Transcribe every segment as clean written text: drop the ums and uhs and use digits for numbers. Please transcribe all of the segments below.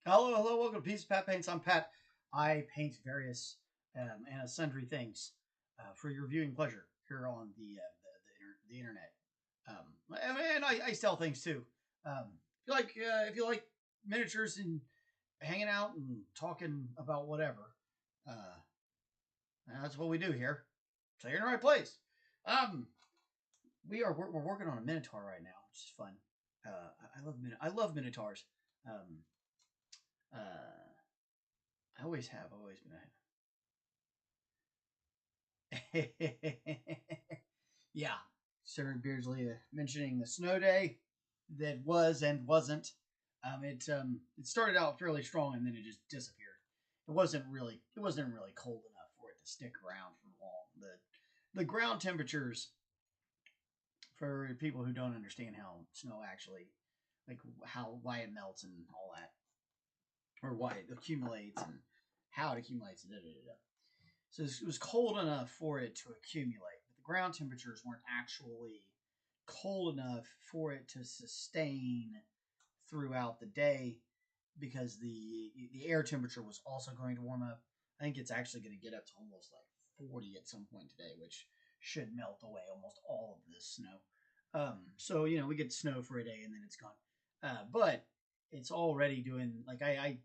Hello, hello, welcome to Piece of Pat Paints. I'm Pat. I paint various and sundry things for your viewing pleasure here on the internet. And I sell things too. If you like miniatures and hanging out and talking about whatever, uh, that's what we do here. So you're in the right place. Um, we're working on a Minotaur right now, which is fun. I love Minotaurs. Um, I always have, always been yeah, Sir McBeardsly mentioning the snow day that was and wasn't. It started out fairly strong and then it just disappeared. It wasn't really cold enough for it to stick around for long. The ground temperatures, for people who don't understand how snow actually, like how why it melts and all that, or why it accumulates and how it accumulates. Da, da, da, da. So it was cold enough for it to accumulate, but the ground temperatures weren't actually cold enough for it to sustain throughout the day because the air temperature was also going to warm up. I think it's actually going to get up to almost like 40 at some point today, which should melt away almost all of this snow. So we get snow for a day and then it's gone. But it's already doing like I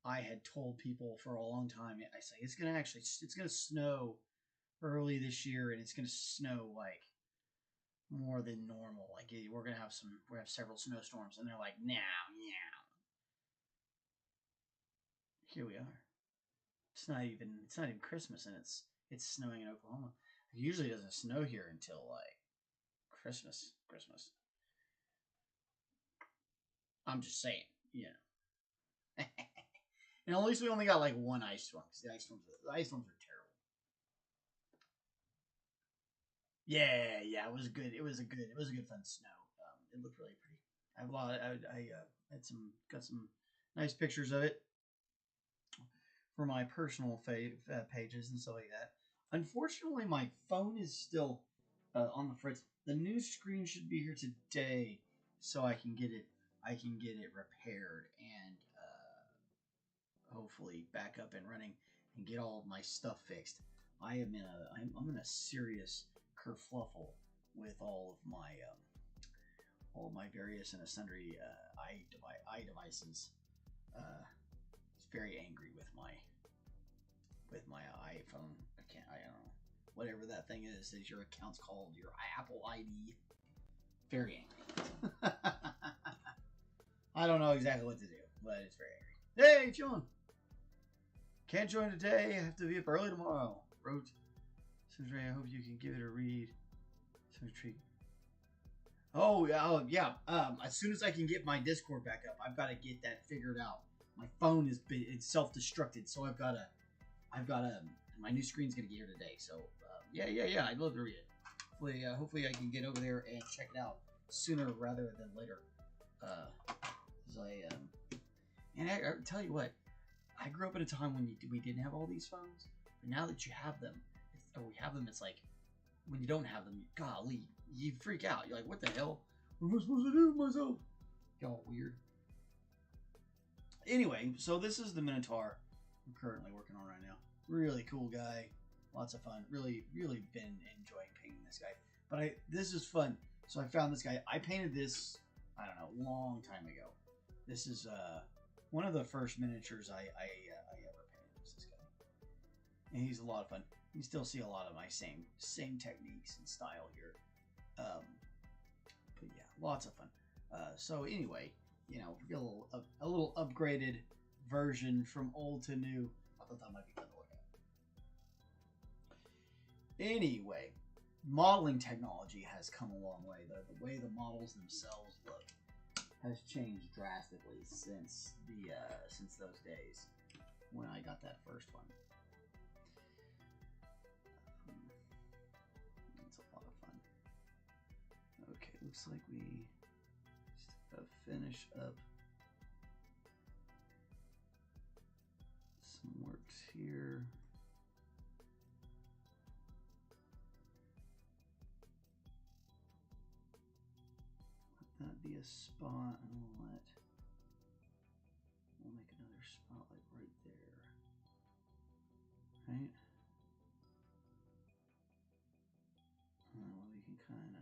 had told people for a long time. I say it's gonna snow early this year, and it's gonna snow like more than normal. Like we have several snowstorms, and they're like, now, yeah. Here we are. It's not even Christmas, and it's snowing in Oklahoma. It usually doesn't snow here until like Christmas. I'm just saying, And at least we only got like one ice storm because the ice storms are terrible. Yeah, it was good. It was a good fun snow. It looked really pretty. I had got some nice pictures of it for my personal pages and stuff like that. Unfortunately, my phone is still on the fritz. The new screen should be here today, so I can get it. Repaired and hopefully back up and running and get all of my stuff fixed. I'm in a serious kerfluffle with all of my various and sundry iDevices. He's very angry with my iPhone account. I don't know, whatever that thing is that your account's called, your Apple ID. Very angry. I don't know exactly what to do, but it's very angry. Hey, John. Can't join today. I have to be up early tomorrow. Wrote, Sandra, I hope you can give it a read. Some treat. Oh yeah. As soon as I can get my Discord back up, I've got to get that figured out. My phone it's self-destructed, so I've got to. My new screen's gonna get here today. So yeah. I'd love to read it. Hopefully I can get over there and check it out sooner rather than later. And I tell you what, I grew up at a time when we didn't have all these phones, but now that you have them, we have them, it's like, when you don't have them, golly, you freak out. You're like, what the hell? What am I supposed to do with myself? Y'all weird. Anyway, so this is the Minotaur I'm currently working on right now. Really cool guy. Lots of fun. Really, really been enjoying painting this guy. But this is fun. So I found this guy. I painted this, I don't know, long time ago. This is one of the first miniatures I ever painted. Was this guy, And he's a lot of fun. You can still see a lot of my same techniques and style here. But yeah, lots of fun. So anyway, you know, a little upgraded version from old to new. I thought that might be fun to look at. Anyway, modeling technology has come a long way. The way the models themselves look has changed drastically since those days when I got that first one. It's a lot of fun. Okay, looks like we just gotta finish up some works here. Let that be a spot, and we'll make another spot like right there. Right? Well, we can kind of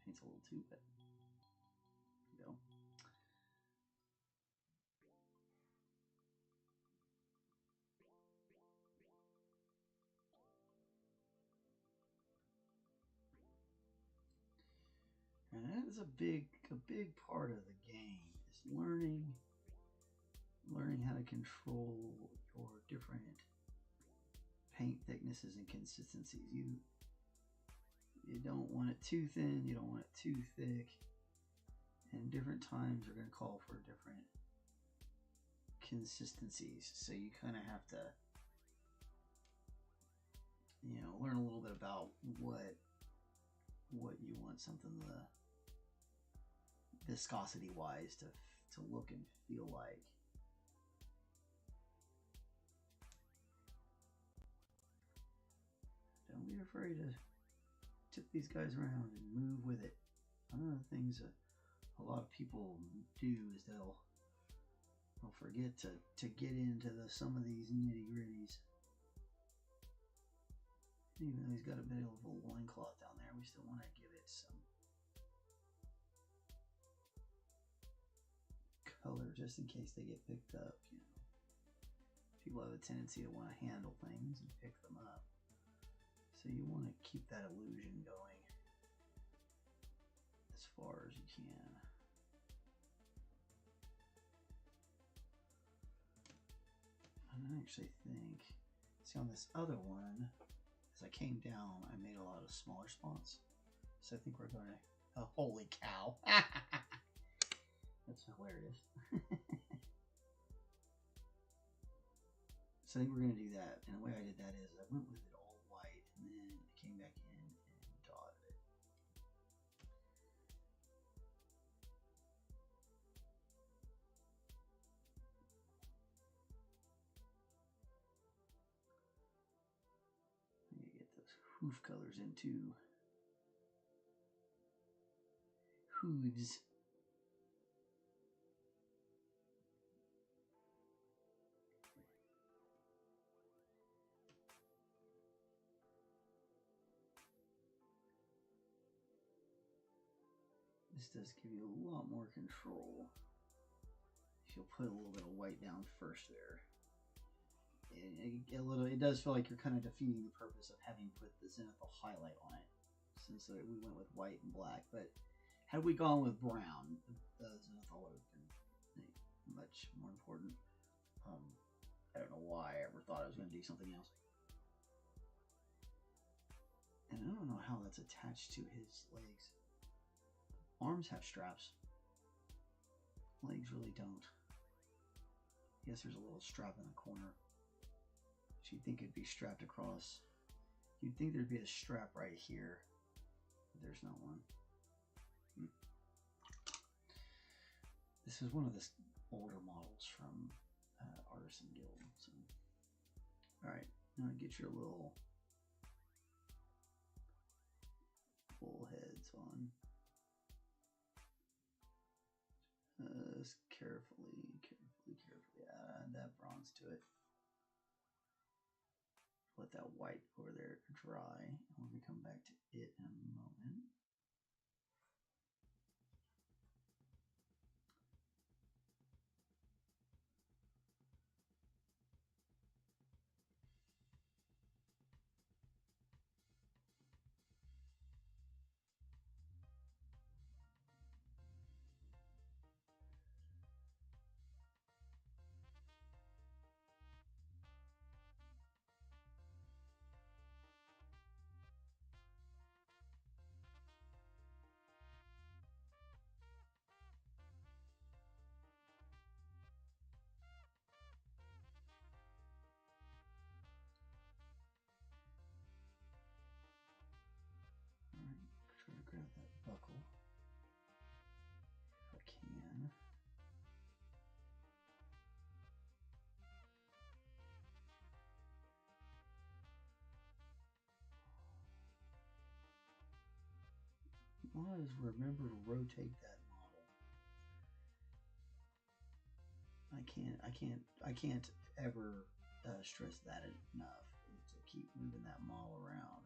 paint's a little too, but there we go. And that is a big part of the game is learning how to control your different paint thicknesses and consistencies. You don't want it too thin, you don't want it too thick, and different times are going to call for different consistencies. So you kind of have to, you know, learn a little bit about what you want something viscosity wise to look and feel like. Don't be afraid to tip these guys around and move with it. One of the things that a lot of people do is they'll forget to get into some of these nitty gritties. Even though he's got a bit of a loincloth down there, we still want to give it some color just in case they get picked up. You know, people have a tendency to want to handle things and pick them up, so you want to keep that illusion going as far as you can. And I actually think, see, on this other one, as I came down, I made a lot of smaller spots. So I think we're going to, oh, holy cow. That's hilarious. So I think we're going to do that. And the way I did that is I went with it all white and then I came back in and dotted it. I'm going to get those hoof colors into hooves. This does give you a lot more control. You'll put a little bit of white down first there. It does feel like you're kind of defeating the purpose of having put the zenithal highlight on it, since we went with white and black. But had we gone with brown, the zenithal would have been much more important. I don't know why I ever thought I was going to do something else. And I don't know how that's attached to his legs. Arms have straps. Legs really don't. I guess there's a little strap in the corner. So you'd think it'd be strapped across. You'd think there'd be a strap right here. But there's not one. This is one of the older models from Artisan Guild. So. Alright, now get your little bull heads on. Just carefully add that bronze to it. Let that white over there dry, and we're going to come back to it in a moment. always remember to rotate that model. I can't ever stress that enough, to keep moving that model around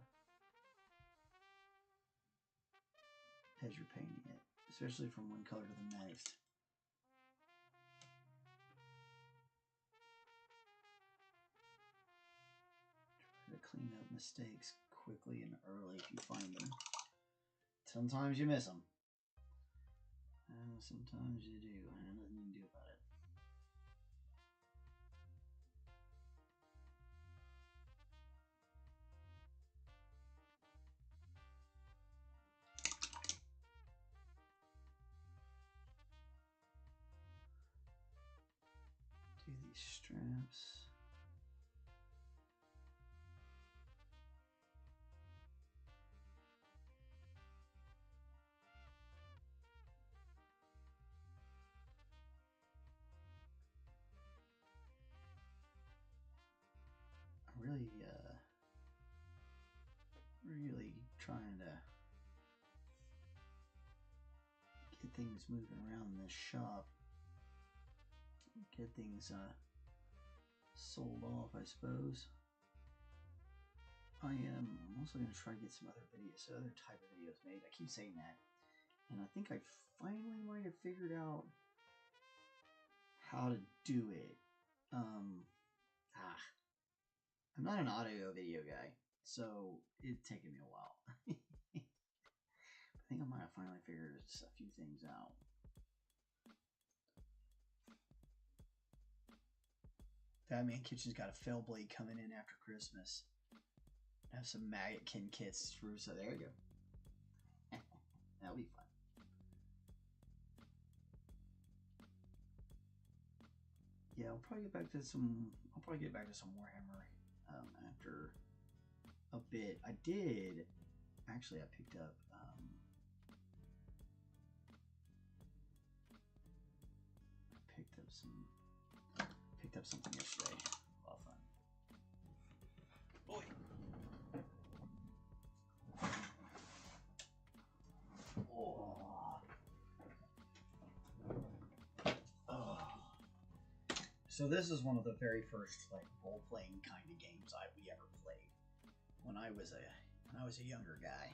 as you're painting it, especially from one color to the next. Try to clean up mistakes quickly and early if you find them. Sometimes you miss them, and sometimes you do, and nothing you can do about it. Do these straps. Really trying to get things moving around in this shop. Get things sold off, I suppose. I am also going to try to get some other videos, other type of videos made. I keep saying that, and I think I finally might have figured out how to do it. I'm not an audio video guy, so it's taken me a while. I think I might have finally figured a few things out. Batman Kitchen's got a fell blade coming in after Christmas. Have some maggot-kin kits through, so there you go. That'll be fun. Yeah, I'll probably get back to some. I'll probably get back to some Warhammer after a bit. I did actually. I picked up. Picked up something yesterday. A lot of fun. Boy. So this is one of the very first like role-playing kind of games we ever played when I was a younger guy.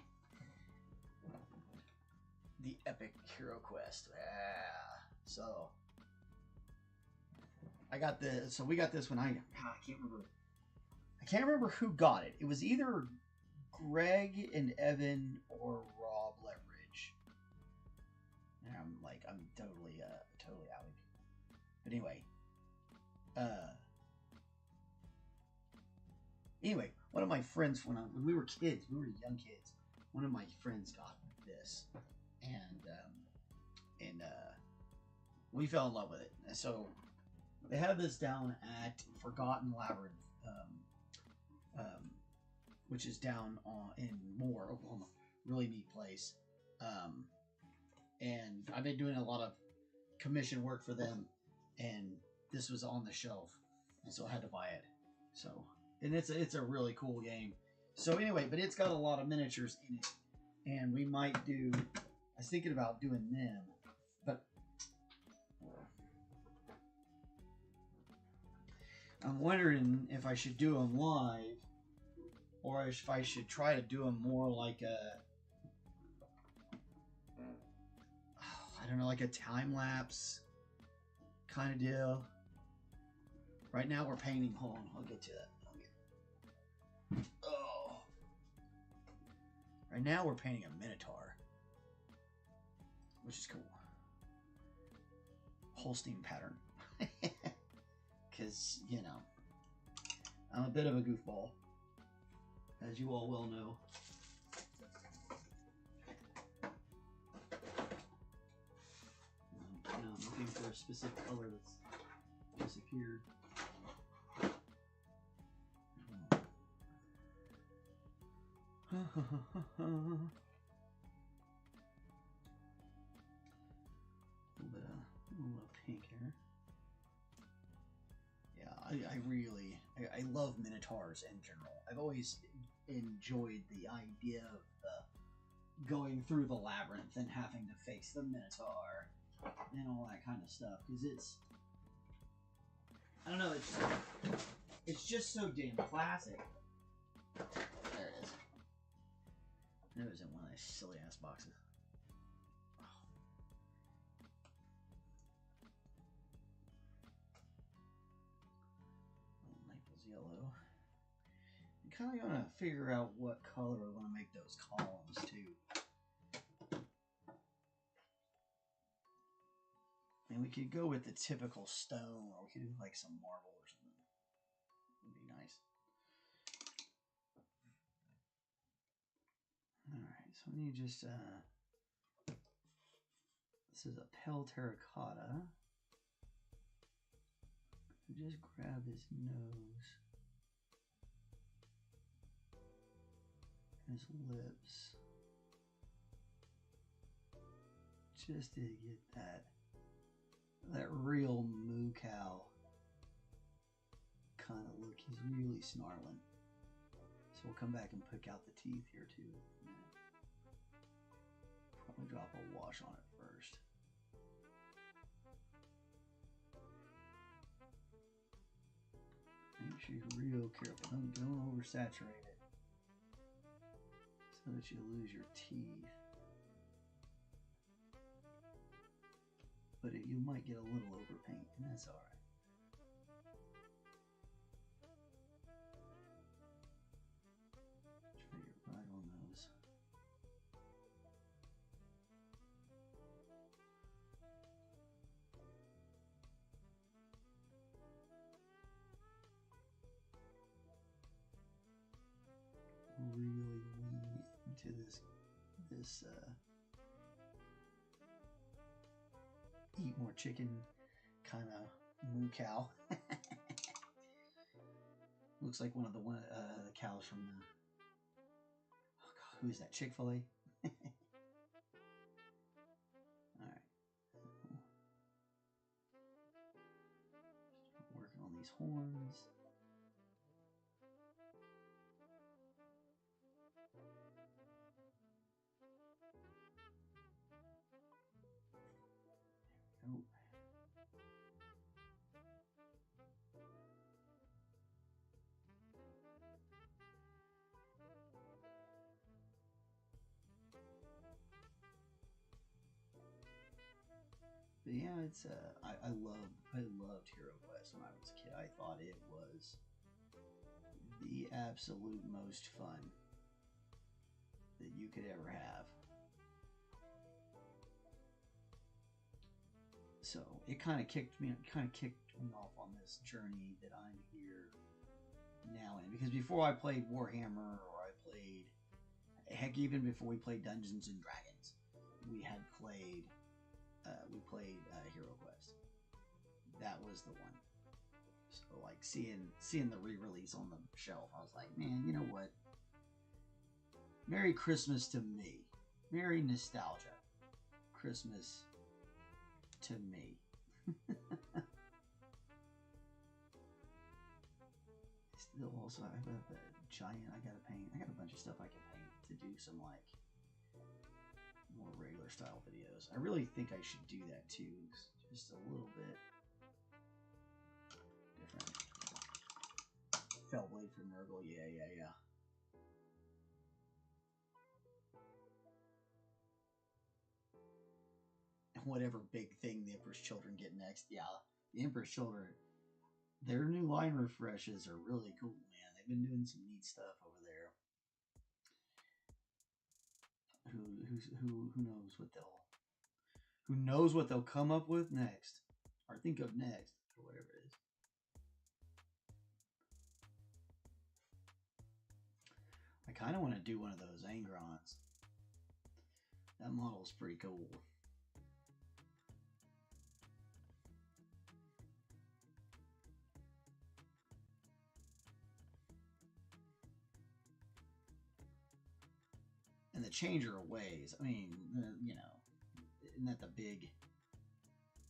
The Epic Hero Quest. Yeah. So I got this. So we got this when I can't remember. I can't remember who got it. It was either Greg and Evan or Rob Leverage. And I'm totally out of it. But anyway. Anyway, one of my friends when we were kids, we were young kids. One of my friends got this, and we fell in love with it. And so they have this down at Forgotten Labyrinth, which is down in Moore, Oklahoma. Really neat place. And I've been doing a lot of commission work for them, and this was on the shelf, and so I had to buy it. So, and it's a really cool game. So anyway, but it's got a lot of miniatures in it, and we might do. I was thinking about doing them, but I'm wondering if I should do them live, or if I should try to do them more like I don't know, like a time lapse kind of deal. Right now we're painting. Hold on, I'll get to that. Oh. Right now we're painting a Minotaur, which is cool. Holstein pattern. Because, you know, I'm a bit of a goofball, as you all well know. I'm looking for a specific color that's disappeared. A little pink here. Yeah, I love Minotaurs in general. I've always enjoyed the idea of going through the labyrinth and having to face the Minotaur and all that kind of stuff, because it's, I don't know, it's just so damn classic. There it is. It was in one of those silly ass boxes. Naples yellow. I'm kind of gonna figure out what color I want to make those columns too. And we could go with the typical stone, or we could do like some marble or something. Would be nice. Alright, so we need just, this is a pale terracotta. Just grab his nose, his lips, just to get that real moo cow kind of look. He's really snarling. So we'll come back and pick out the teeth here too. Probably drop a wash on it first. Make sure you're real careful. Don't oversaturate it so that you lose your teeth. But you might get a little overpaint, and that's all right. Try to get right on those. Really lean into this eat more chicken kind of moo cow. Looks like one of the cows from the, oh God, who is that, Chick-fil-A? All right, working on these horns. Nope. But yeah, it's I loved Hero Quest when I was a kid. I thought it was the absolute most fun that you could ever have. So it kind of kicked me off on this journey that I'm here now in. Because before I played Warhammer, or I played, heck, even before we played Dungeons and Dragons, we had played Hero Quest. That was the one. So like seeing the re-release on the shelf, I was like, man, you know what? Merry Christmas to me. Merry nostalgia. Christmas to me. Still, also, I have a giant. I got a bunch of stuff I can paint to do some like more regular style videos. I really think I should do that too, just a little bit different. Fellblade from Nurgle, yeah. Whatever big thing the Emperor's Children get next. Yeah, the Emperor's Children, their new line refreshes are really cool, man. They've been doing some neat stuff over there. Who knows what they'll come up with next, or think of next, or whatever it is. I kind of want to do one of those Angrons. That model's pretty cool. And the changer of ways. I mean, you know, isn't that the big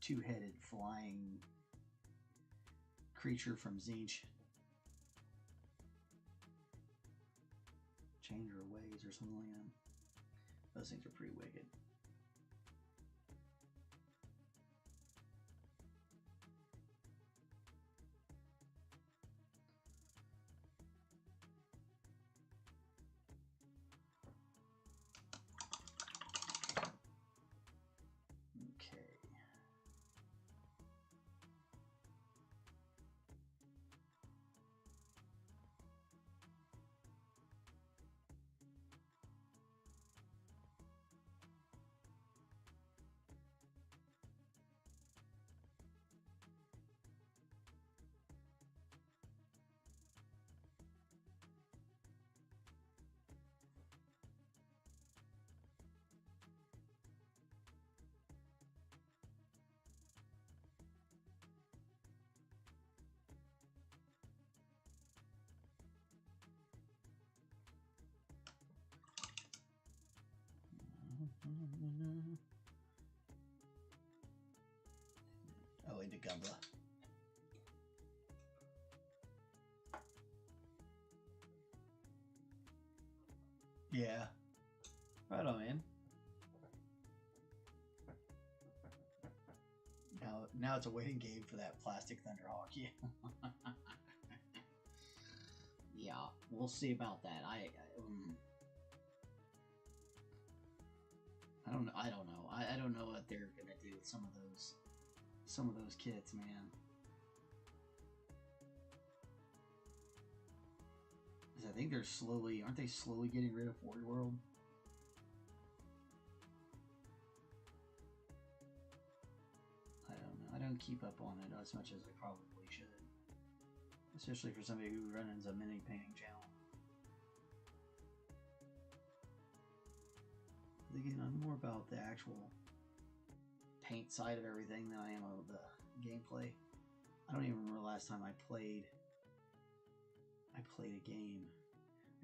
two-headed flying creature from Zinch? Changer of ways or something like that. Those things are pretty wicked. Oh, into Gumba. Yeah. Right on, man. Now it's a waiting game for that plastic Thunderhawk. Yeah. Yeah, we'll see about that. I don't know. I don't know what they're gonna do with some of those kits, man. I think they're aren't they slowly getting rid of 40 World? I don't know. I don't keep up on it as much as I probably should, especially for somebody who runs a mini painting channel. Again, I'm more about the actual paint side of everything than I am of the gameplay. I don't even remember the last time I played a game.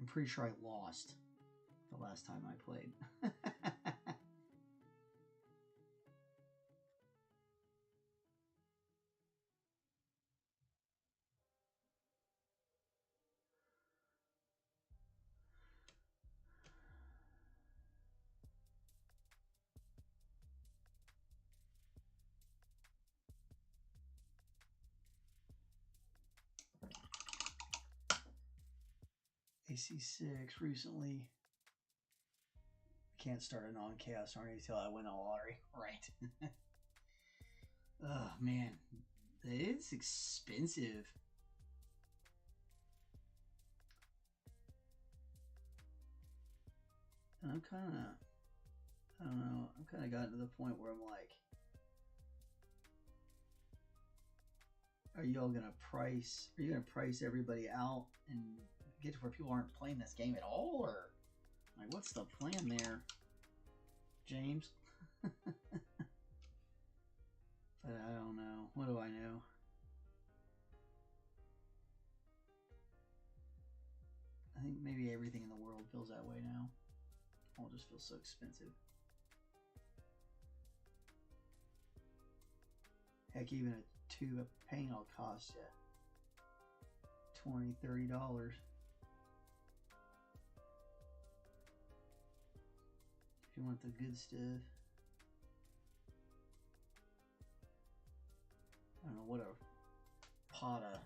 I'm pretty sure I lost the last time I played. AC6 recently. Can't start a non-chaos army until I win a lottery. Right. Oh man, it's expensive. And I'm kind of, I don't know, I'm kind of gotten to the point where I'm like, are you gonna price everybody out and get to where people aren't playing this game at all, or like what's the plan there, James? But I don't know. What do I know? I think maybe everything in the world feels that way now. All just feels so expensive. Heck, even a tube of paint will cost you $20, $30. If you want the good stuff. I don't know what a pot of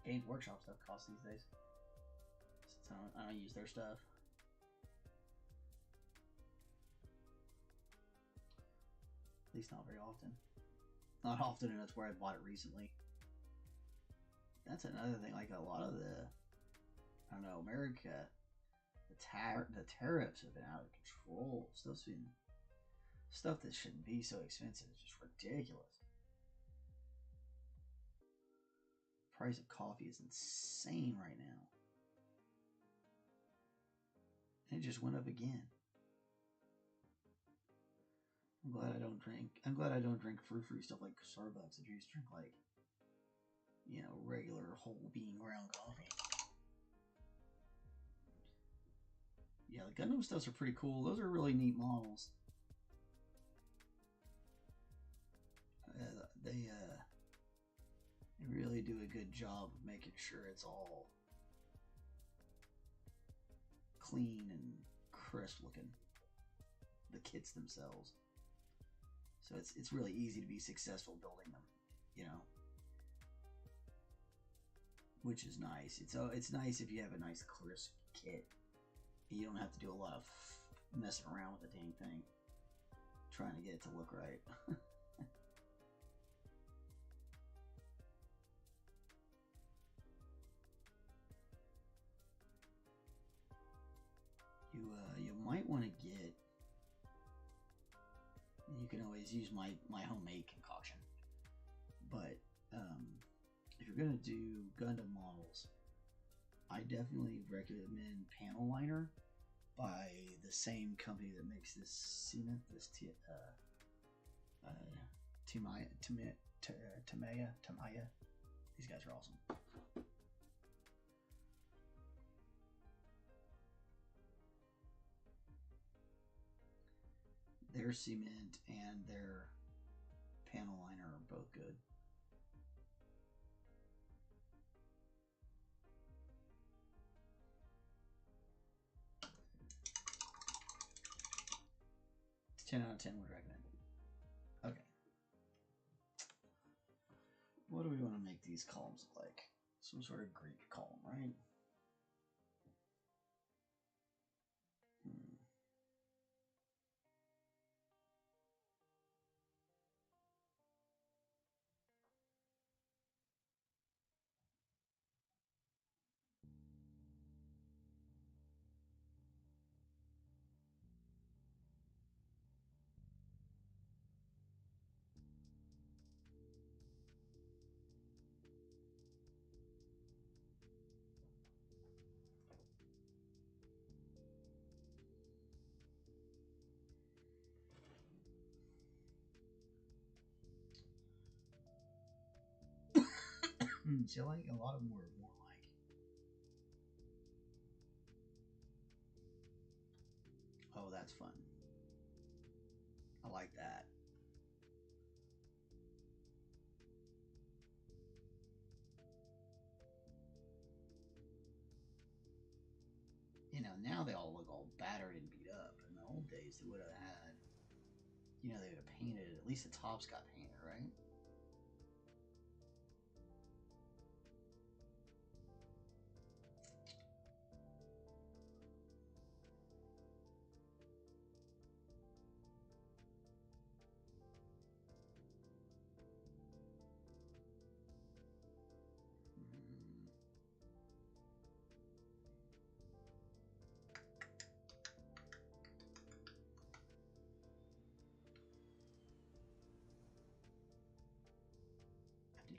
Games Workshop stuff costs these days. Since I don't use their stuff. At least not very often. Not often enough where I bought it recently. That's another thing. Like a lot of the, I don't know, America, the tariffs have been out of control. Stuff that shouldn't be so expensive is just ridiculous. The price of coffee is insane right now. And it just went up again. I'm glad I don't drink frou-frou stuff like Starbucks. I just drink like, you know, regular whole bean ground coffee. Yeah, the Gundam stuffs are pretty cool. Those are really neat models. They really do a good job of making sure it's all clean and crisp looking, the kits themselves. So it's really easy to be successful building them, you know, which is nice. It's nice if you have a nice crisp kit. You don't have to do a lot of messing around with the dang thing, trying to get it to look right. You might want to get. You can always use my homemade concoction, but if you're gonna do Gundam models, I definitely recommend Panel Liner by the same company that makes this cement, this Tamaya. These guys are awesome. Their cement and their panel liner are both good. It's 10 out of 10 would recommend. Okay. What do we want to make these columns look like? Some sort of Greek column, right? See, I like a lot of more like. Oh, that's fun. I like that. You know, now they all look all battered and beat up. In the old days, they would have had, you know, they would have painted, at least the tops got painted, right?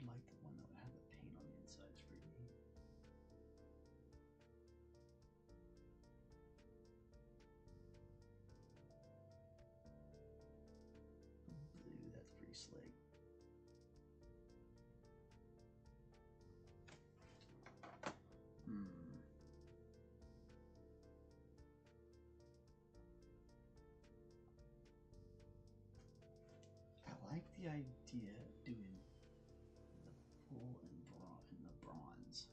Like the one that would have the paint on the inside is pretty neat. Blue, that's pretty slick. I like the idea of doing full and the bronze.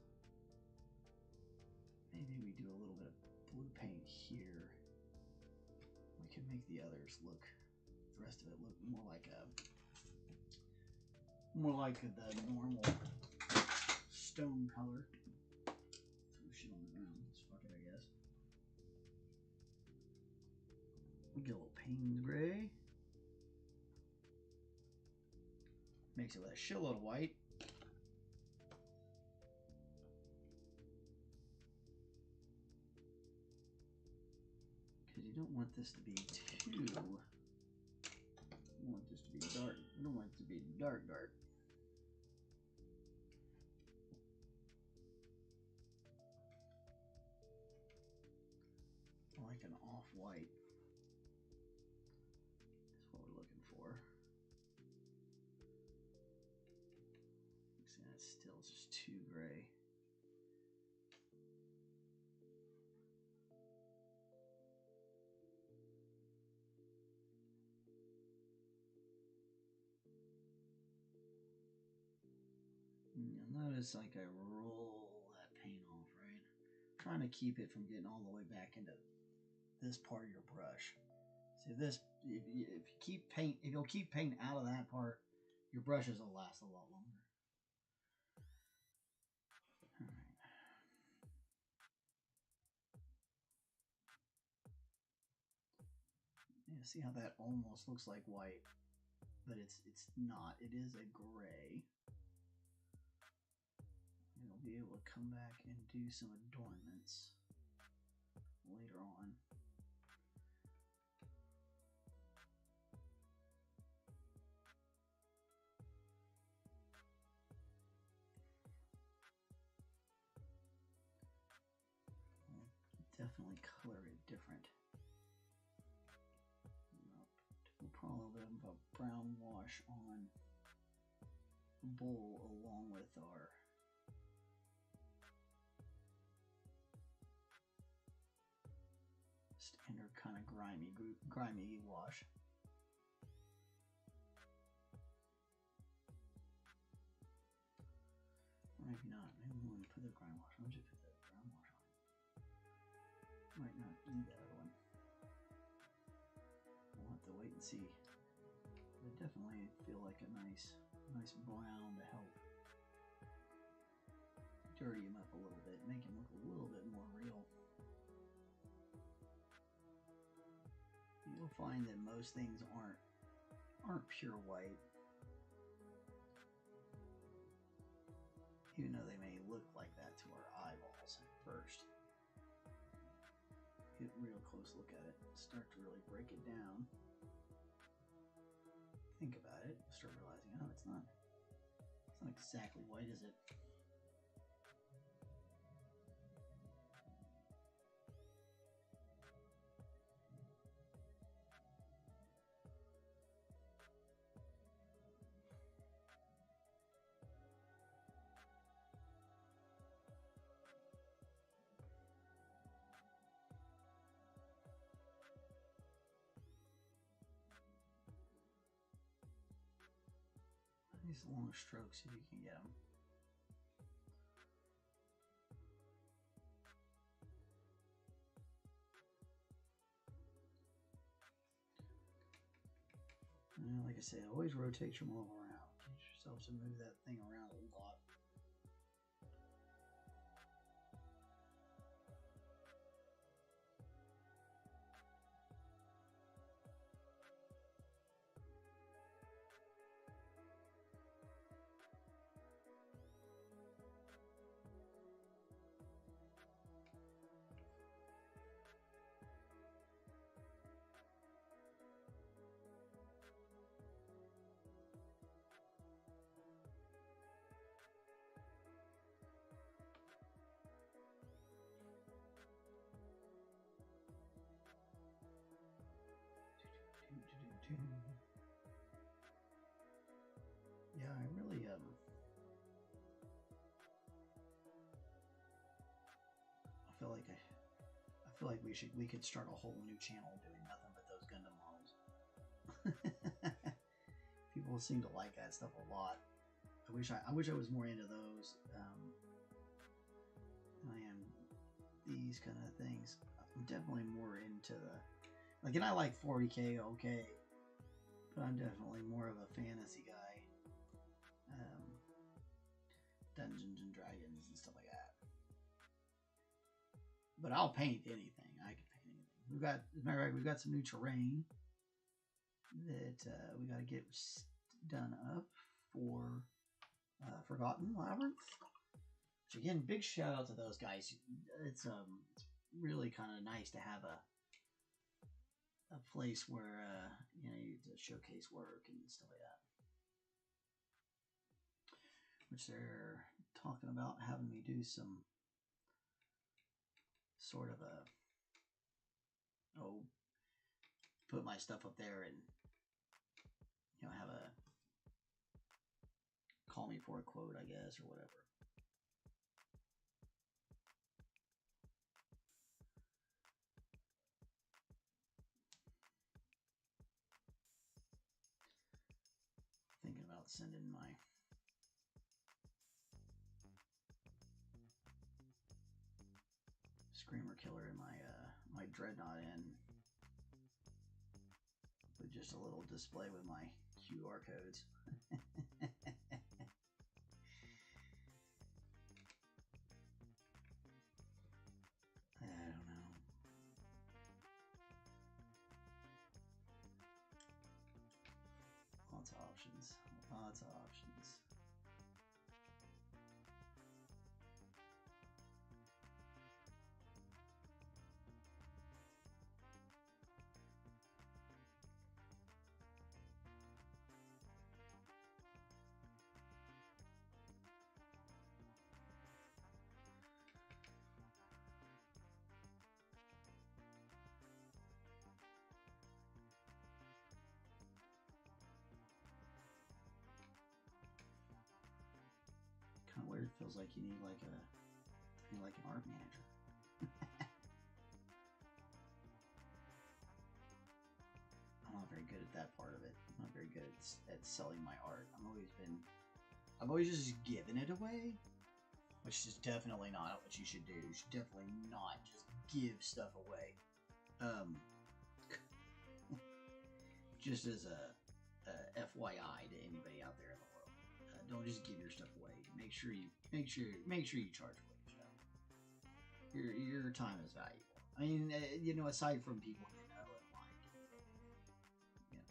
Maybe we do a little bit of blue paint here. We can make the others look, the rest of it look more like the normal stone color. Throw shit on the ground. Let's fuck it, I guess. We get a little Payne's gray. Makes it with a shitload of white. Because you don't want this to be too. You want this to be dark. You don't want it to be dark. I like an off-white. That's what we're looking for. See, that's still just too gray. You'll notice like I roll that paint off, right? I'm trying to keep it from getting all the way back into this part of your brush. See this, if you'll keep paint out of that part, your brushes will last a lot longer. All right. Yeah, see how that almost looks like white, but it's not. It is a gray. And we'll be able to come back and do some adornments later on. Definitely color it different. We'll put a little bit of a brown wash on the bowl along with our standard kind of grimy wash. Or maybe not. Maybe we want to put the grime wash. I'll just put the brown wash on. Might not need that other one. We'll have to wait and see. But definitely feel like a nice brown to help dirty him up a little bit, make him look a little bit more real. You'll find that most things aren't pure white, even though they may look like that to our eyeballs at first. Get a real close look at it, start to really break it down. Think about it, start realizing, oh, it's not exactly white, is it? These long strokes, if you can get them. And like I said, always rotate your model around. Teach yourself to move that thing around a lot. Yeah, I really I feel like we could start a whole new channel doing nothing but those Gundam models. People seem to like that stuff a lot. I wish I was more into those than I am these kind of things. I'm definitely more into the and I like 40K, okay, but I'm definitely more of a fantasy guy. Dungeons and Dragons and stuff like that. But I'll paint anything. I can paint anything. As a matter of fact, we've got some new terrain that we got to get done up for Forgotten Labyrinth. Which again, big shout out to those guys. It's really kind of nice to have a place where you to showcase work and stuff like that. Which they're talking about having me do some sort of put my stuff up there and have a call me for a quote, I guess, or whatever. Thinking about sending my Screamer Killer and my my dreadnought in with just a little display with my QR codes. I don't know. Lots of options. Lots of options. Kind of weird. Feels like you need like an art manager. I'm not very good at that part of it. I'm not very good at selling my art. I've always just given it away, which is definitely not what you should do. You should definitely not just give stuff away. Just as a FYI to anybody out there in the world, don't just give your stuff away. Make sure you charge for your stuff. Your time is valuable. I mean, you know, aside from people you know and like, you know.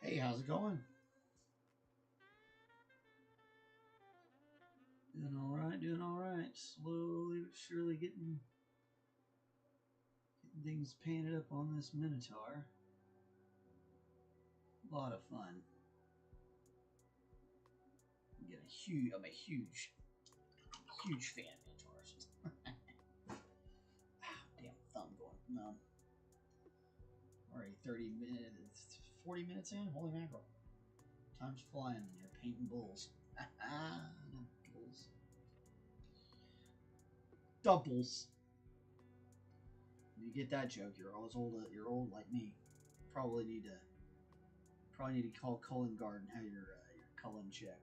Hey, how's it going? Doing all right, doing all right. Slowly but surely getting things painted up on this Minotaur. A lot of fun. I'm a huge fan of Minotaurs. Damn thumb going numb. Already 30 minutes, 40 minutes in? Holy mackerel. Time's flying when you're painting bulls. Bulls. Doubles. You get that joke, you're old like me. Probably need to call Cullen Guard and have your Cullen checked.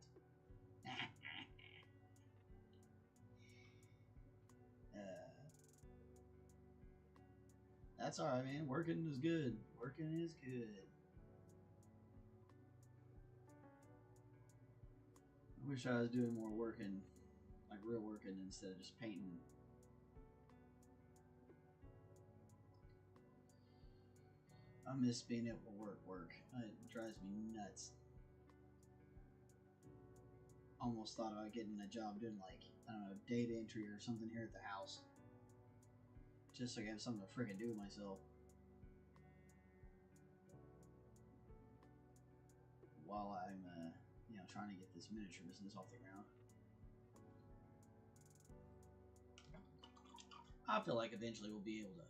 That's alright, man. Working is good. Working is good. I wish I was doing more working, like real working, instead of just painting. I miss being able to work. It drives me nuts. Almost thought about getting a job doing like, I don't know, data entry or something here at the house. Just so I have something to freaking do with myself. While I'm, you know, trying to get this miniature business off the ground. I feel like eventually we'll be able to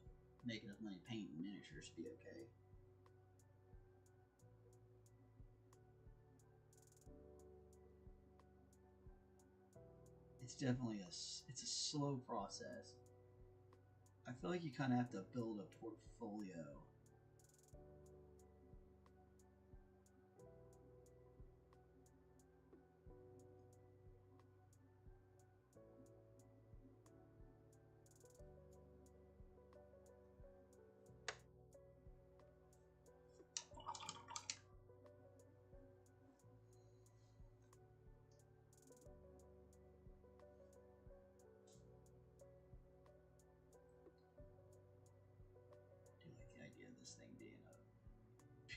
make enough money painting miniatures to be okay. It's definitely it's a slow process. I feel like you kind of have to build a portfolio.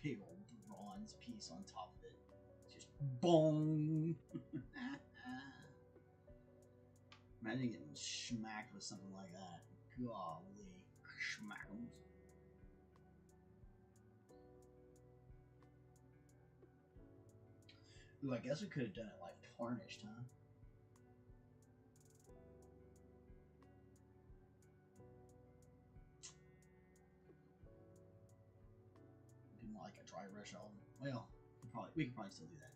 big old bronze piece on top of it. Just boom. Imagine getting smacked with something like that. Golly. Schmackums. Ooh, I guess we could have done it like tarnished, huh? Be more like a dry brush on. Well, we could probably still do that.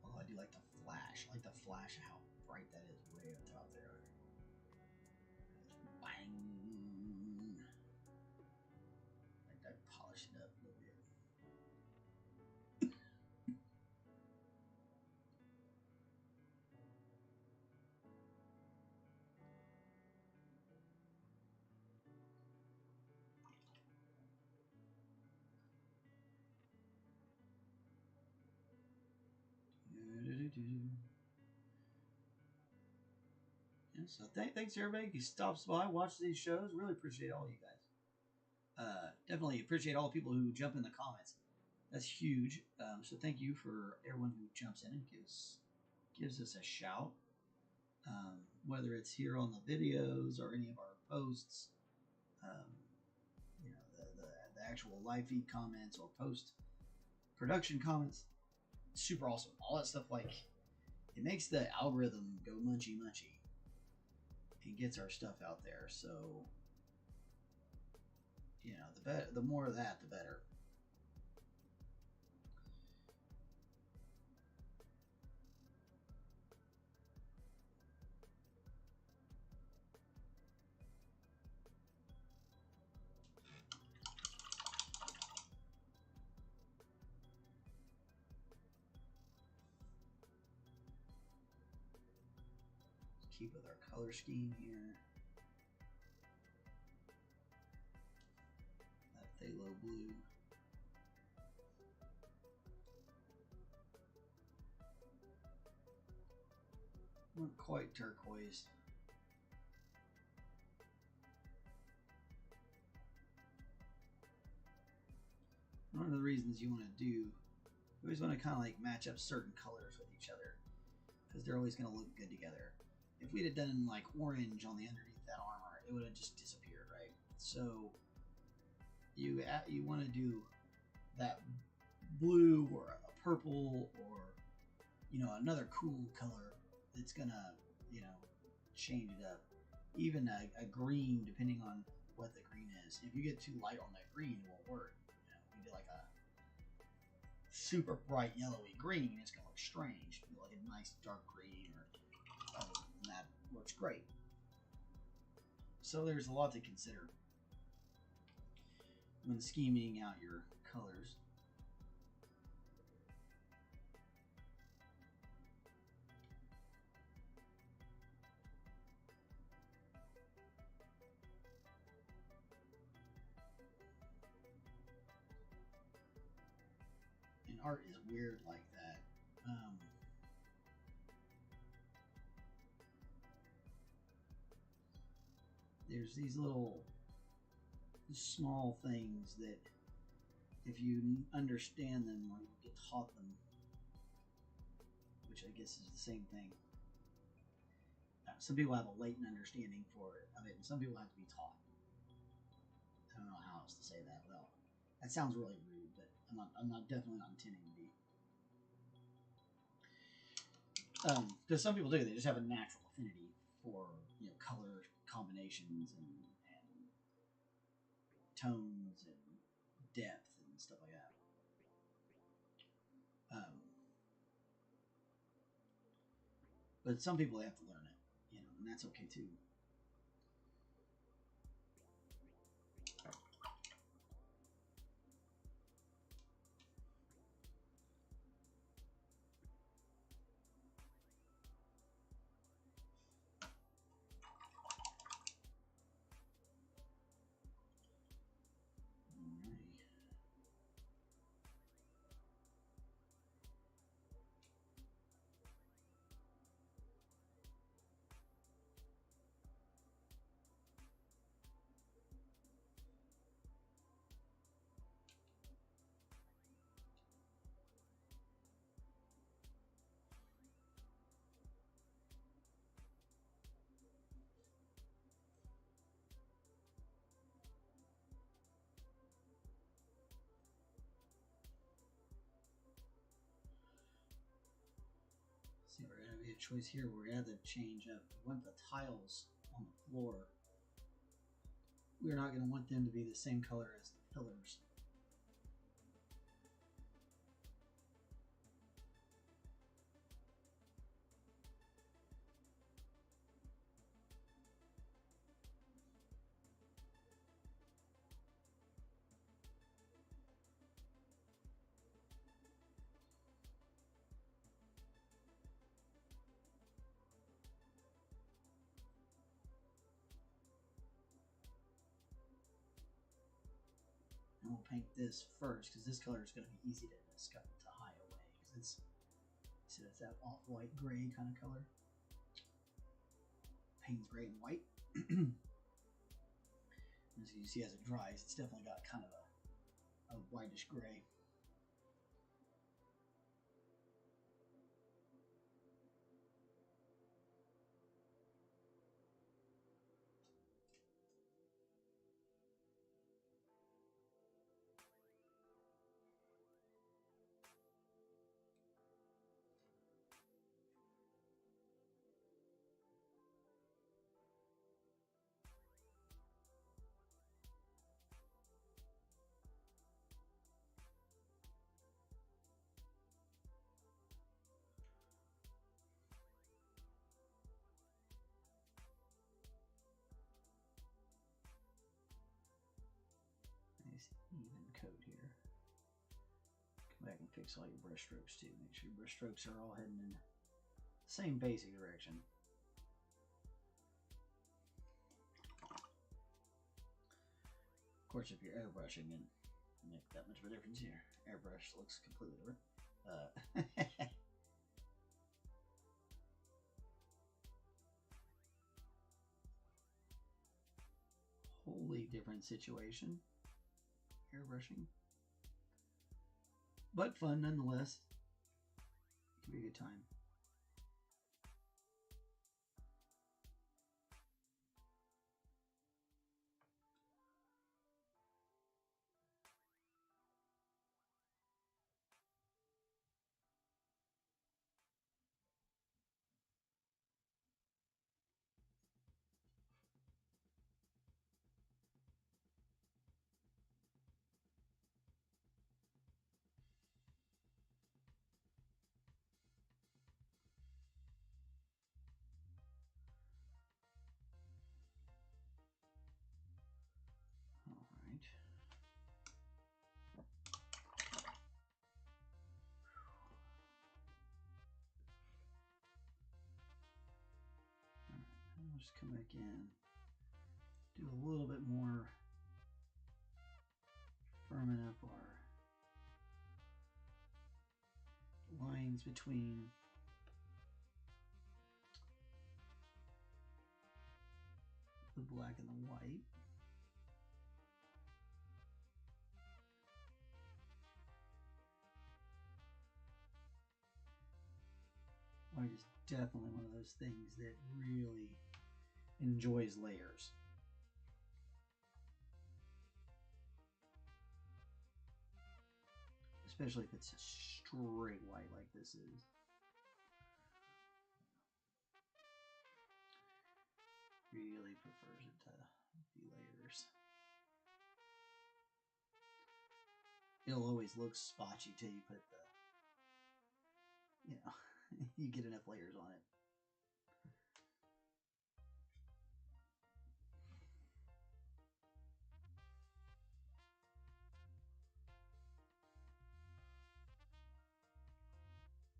Although I do like the flash. I like the flash of how bright that is way up top there. Bang! Like that, polish it up a little bit. Yeah, so thanks everybody who stops by, watch these shows. Really appreciate all you guys. Definitely appreciate all the people who jump in the comments. That's huge. So thank you for everyone who jumps in and gives us a shout. Whether it's here on the videos or any of our posts, you know, the actual live feed comments or post production comments, super awesome. All that stuff, like, it makes the algorithm go munchy munchy. It gets our stuff out there. So, you know, the more of that, the better. Keep with our color scheme here. That phthalo blue. Not quite turquoise. One of the reasons you want to do, you always want to kind of like match up certain colors with each other, because they're always going to look good together. If we'd have done like orange on the underneath that armor, it would have just disappeared, right? So you want to do that blue or a purple or, you know, another cool color that's gonna, you know, change it up. Even a green, depending on what the green is. If you get too light on that green, it won't work. You know, we do like a super bright yellowy green, it's gonna look strange. Do like a nice dark green, or and that works great. So there's a lot to consider when scheming out your colors. And art is weird like that. There's these little small things that if you understand them or you get taught them, which I guess is the same thing. Some people have a latent understanding for it of it, and some people have to be taught. I don't know how else to say that without. That sounds really rude, but I'm definitely not intending to be. Because some people do, they just have a natural affinity for, you know, color combinations and tones and depth and stuff like that. But some people, they have to learn it, you know, and that's okay too. a choice here where we had to change up. We want the tiles on the floor. We're not going to want them to be the same color as the pillars. And we'll paint this first because this color is going to be easy to hide away because it's that off-white gray kind of color. Paint's gray and white. As you see, as it dries, it's definitely got kind of a whitish gray. Nice even coat here. Come back and fix all your brush strokes too. Make sure your brush strokes are all heading in the same basic direction. Of course, if you're airbrushing, and make that much of a difference here. Airbrush looks completely different. Wholly different situation. Airbrushing, but fun nonetheless. It can be a good time. I'll just come back in, do a little bit more firming up our lines between the black and the white. White is definitely one of those things that really enjoys layers. Especially if it's a straight white like this is. Really prefers it to be layers. It'll always look spotchy till you put the, you get enough layers on it.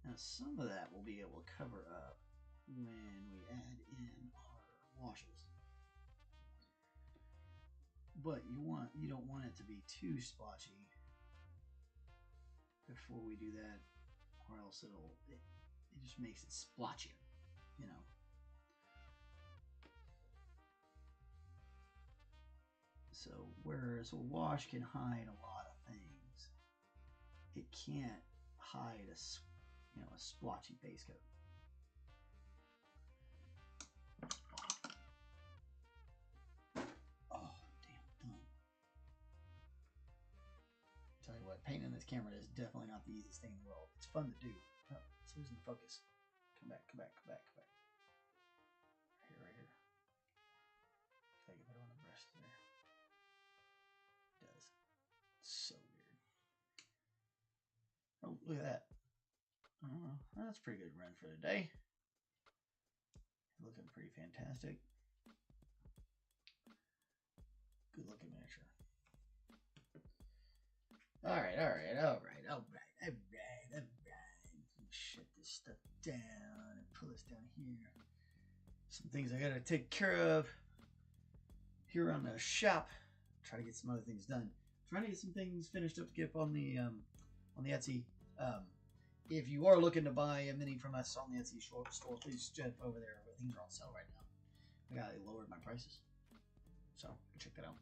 Now some of that we'll be able to cover up when we add in our washes. But you don't want it to be too splotchy before we do that, or else it just makes it splotchier, So whereas a wash can hide a lot of things, it can't hide a splotchy base coat. Oh, damn thumb. Tell you what, painting this camera is definitely not the easiest thing in the world. It's fun to do. Oh, it's losing focus. Come Come back, come back, come back, come back. Right here. Gotta get that on the breast there. It does. So weird. Oh, look at that. Oh, that's a pretty good run for the day. Looking pretty fantastic. Good looking miniature. Alright. Shut this stuff down and pull this down here. Some things I gotta take care of here on the shop. Try to get some other things done. Trying to get some things finished up to get up on the Etsy. If you are looking to buy a mini from us on the Etsy store, please jump over there. Things are on sale right now. They lowered my prices, so check that out.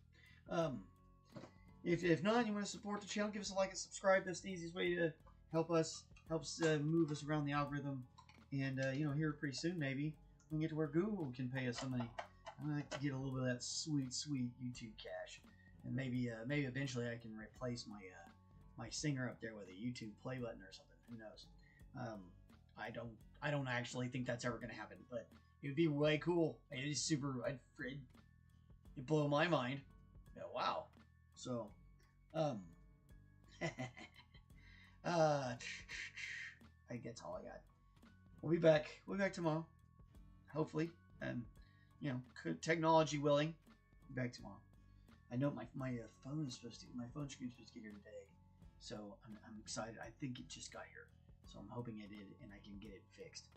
If not, you want to support the channel, give us a like and subscribe. That's the easiest way to help us. Helps move us around the algorithm. And here pretty soon, maybe we can get to where Google can pay us some money. I'd like to get a little bit of that sweet YouTube cash, and maybe eventually I can replace my singer up there with a YouTube play button or something. Who knows? I don't actually think that's ever going to happen, but it would be way cool. It is super. It'd blow my mind. Yeah, wow. So, I think that's all I got. We'll be back. We'll be back tomorrow, hopefully. Technology willing, be back tomorrow. I know my phone screen is supposed to get here today, so I'm excited. I think it just got here, so I'm hoping it did, and I can get it fixed,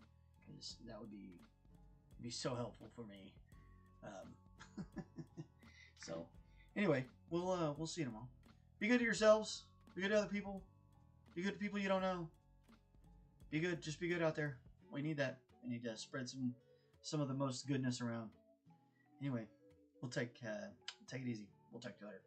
because that would be so helpful for me. So anyway, we'll see you tomorrow. Be good to yourselves. Be good to other people. Be good to people you don't know. Be good. Just be good out there. We need that. We need to spread some of the most goodness around. Anyway, we'll take it easy. We'll talk to you later.